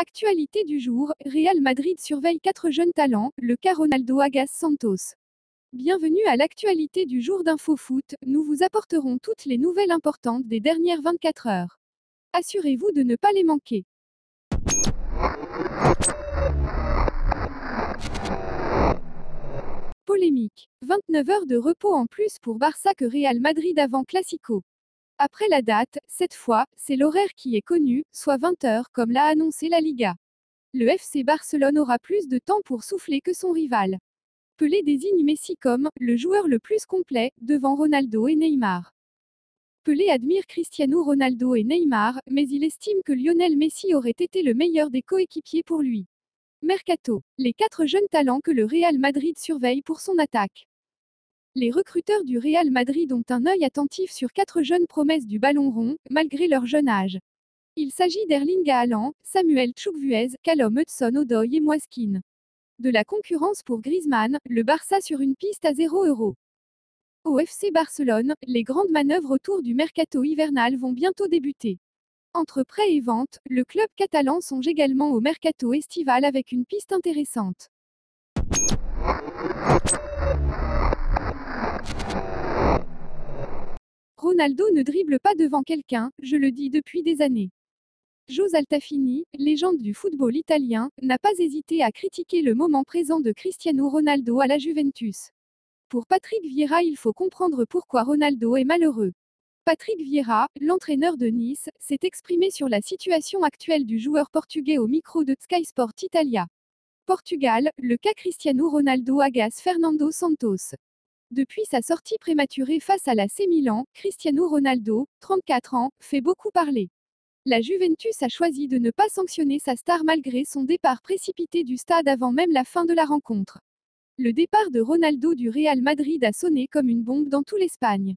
Actualité du jour, Real Madrid surveille 4 jeunes talents, le cas Ronaldo agace Santos. Bienvenue à l'actualité du jour d'InfoFoot, nous vous apporterons toutes les nouvelles importantes des dernières 24 heures. Assurez-vous de ne pas les manquer. Polémique. 29 heures de repos en plus pour Barça que Real Madrid avant Classico. Après la date, cette fois, c'est l'horaire qui est connu, soit 20 heures comme l'a annoncé la Liga. Le FC Barcelone aura plus de temps pour souffler que son rival. Pelé désigne Messi comme le joueur le plus complet, devant Ronaldo et Neymar. Pelé admire Cristiano Ronaldo et Neymar, mais il estime que Lionel Messi aurait été le meilleur des coéquipiers pour lui. Mercato. Les 4 jeunes talents que le Real Madrid surveille pour son attaque. Les recruteurs du Real Madrid ont un œil attentif sur 4 jeunes promesses du ballon rond, malgré leur jeune âge. Il s'agit d'Erling Haaland, Samuel Chukwueze, Callum Hudson-Odoi et Moiskin. De la concurrence pour Griezmann, le Barça sur une piste à 0 €. Au FC Barcelone, les grandes manœuvres autour du mercato hivernal vont bientôt débuter. Entre prêts et ventes, le club catalan songe également au mercato estival avec une piste intéressante. Ronaldo ne dribble pas devant quelqu'un, je le dis depuis des années. José Altafini, légende du football italien, n'a pas hésité à critiquer le moment présent de Cristiano Ronaldo à la Juventus. Pour Patrick Vieira, il faut comprendre pourquoi Ronaldo est malheureux. Patrick Vieira, l'entraîneur de Nice, s'est exprimé sur la situation actuelle du joueur portugais au micro de Sky Sport Italia. Portugal, le cas Cristiano Ronaldo agace Fernando Santos. Depuis sa sortie prématurée face à l'AC Milan, Cristiano Ronaldo, 34 ans, fait beaucoup parler. La Juventus a choisi de ne pas sanctionner sa star malgré son départ précipité du stade avant même la fin de la rencontre. Le départ de Ronaldo du Real Madrid a sonné comme une bombe dans toute l'Espagne.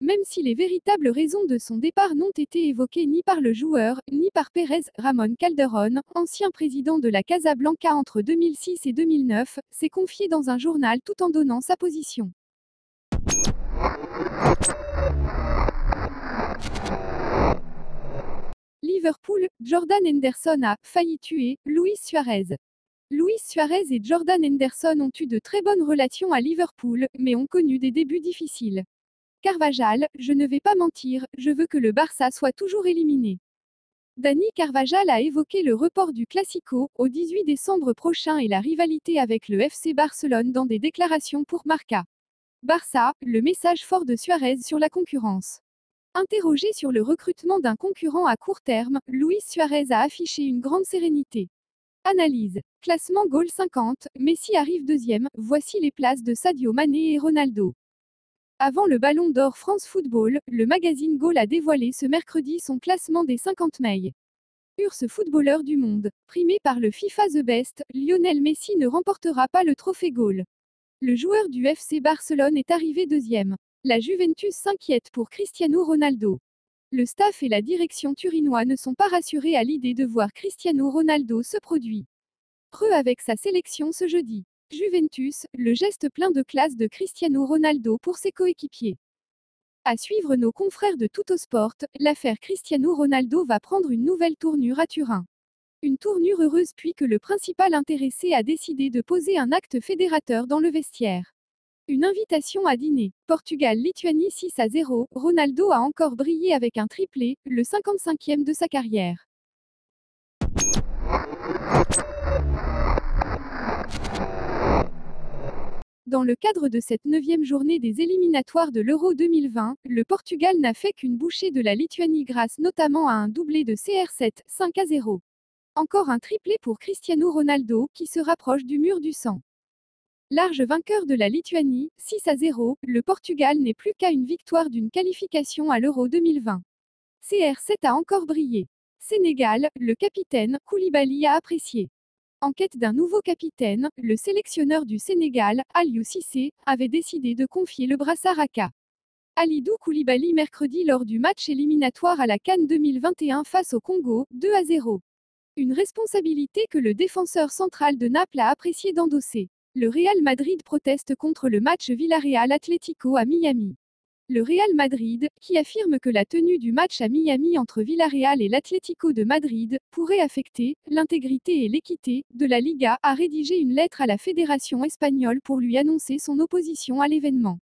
Même si les véritables raisons de son départ n'ont été évoquées ni par le joueur, ni par Pérez, Ramón Calderón, ancien président de la Casablanca entre 2006 et 2009, s'est confié dans un journal tout en donnant sa position. Liverpool, Jordan Henderson a failli tuer Luis Suarez. Luis Suarez et Jordan Henderson ont eu de très bonnes relations à Liverpool, mais ont connu des débuts difficiles. Carvajal, je ne vais pas mentir, je veux que le Barça soit toujours éliminé. Dani Carvajal a évoqué le report du Classico au 18 décembre prochain et la rivalité avec le FC Barcelone dans des déclarations pour Marca. Barça, le message fort de Suarez sur la concurrence. Interrogé sur le recrutement d'un concurrent à court terme, Luis Suarez a affiché une grande sérénité. Analyse. Classement Goal 50, Messi arrive deuxième, voici les places de Sadio Mané et Ronaldo. Avant le Ballon d'Or France Football, le magazine Goal a dévoilé ce mercredi son classement des 50 meilleurs footballeurs du monde. Primé par le FIFA The Best, Lionel Messi ne remportera pas le trophée Goal. Le joueur du FC Barcelone est arrivé deuxième. La Juventus s'inquiète pour Cristiano Ronaldo. Le staff et la direction turinois ne sont pas rassurés à l'idée de voir Cristiano Ronaldo se produire avec sa sélection ce jeudi. Juventus, le geste plein de classe de Cristiano Ronaldo pour ses coéquipiers. À suivre nos confrères de Tuttosport, l'affaire Cristiano Ronaldo va prendre une nouvelle tournure à Turin. Une tournure heureuse puis que le principal intéressé a décidé de poser un acte fédérateur dans le vestiaire. Une invitation à dîner. Portugal-Lituanie 6-0, Ronaldo a encore brillé avec un triplé, le 55e de sa carrière. Dans le cadre de cette 9e journée des éliminatoires de l'Euro 2020, le Portugal n'a fait qu'une bouchée de la Lituanie grâce notamment à un doublé de CR7, 5-0. Encore un triplé pour Cristiano Ronaldo, qui se rapproche du mur du 100. Large vainqueur de la Lituanie, 6-0, le Portugal n'est plus qu'à une victoire d'une qualification à l'Euro 2020. CR7 a encore brillé. Sénégal, le capitaine, Koulibaly a apprécié. En quête d'un nouveau capitaine, le sélectionneur du Sénégal, Aliou Cissé, avait décidé de confier le brassard à Kalidou Koulibaly mercredi lors du match éliminatoire à la CAN 2021 face au Congo, 2-0. Une responsabilité que le défenseur central de Naples a apprécié d'endosser. Le Real Madrid proteste contre le match Villarreal Atlético à Miami. Le Real Madrid, qui affirme que la tenue du match à Miami entre Villarreal et l'Atlético de Madrid pourrait affecter l'intégrité et l'équité de la Liga, a rédigé une lettre à la fédération espagnole pour lui annoncer son opposition à l'événement.